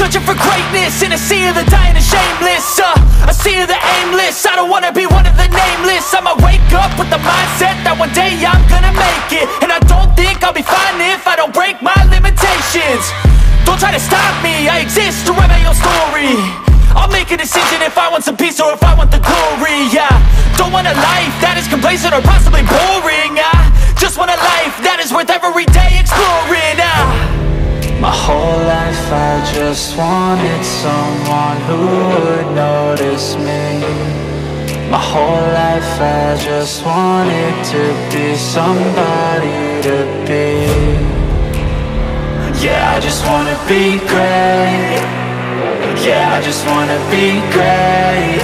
Searching for greatness in a sea of the dying and shameless, a sea of the aimless. I don't wanna be one of the nameless. I'ma wake up with the mindset that one day I'm gonna make it. And I don't think I'll be fine if I don't break my limitations. Don't try to stop me, I exist to write my own story. I'll make a decision if I want some peace or if I want the glory. Yeah, don't want a life that is complacent or possibly boring. I just want a life that is worth every day exploring. My whole life I just wanted someone who would notice me. My whole life I just wanted to be somebody to be. Yeah, I just wanna be great. Yeah, I just wanna be great.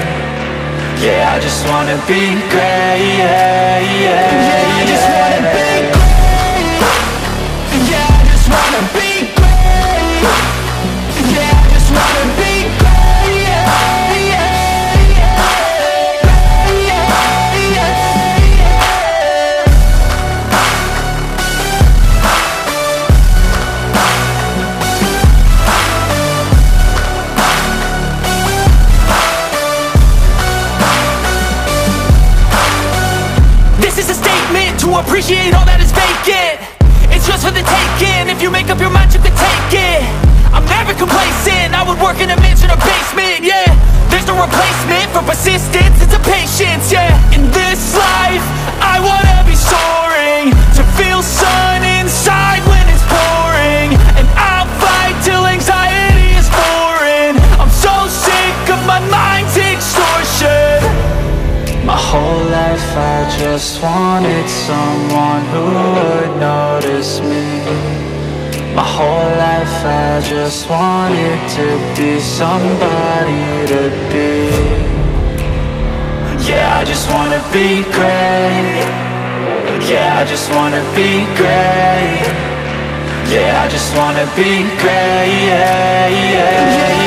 Yeah, I just wanna be great. Yeah, yeah, yeah, I just wanna be great. Yeah, I just wanna be great. Yeah, I just wanna be great. Yeah, yeah, yeah, yeah, yeah, yeah. This is a statement to appreciate all that is vacant. It's just for the taking. If you make up your mind, you can take it. I'm never complacent. I would work in a mansion or basement. Yeah, there's no replacement for persistence. It's a patience. Yeah, in this life I wanna be soaring, to feel sun inside when it's pouring. And I'll fight till anxiety is foreign. I'm so sick of my mind's extortion. My whole life I just wanted someone who would notice me. My whole life I just wanted to be somebody to be. Yeah, I just wanna be great. Yeah, I just wanna be great. Yeah, I just wanna be great. Yeah, yeah, yeah.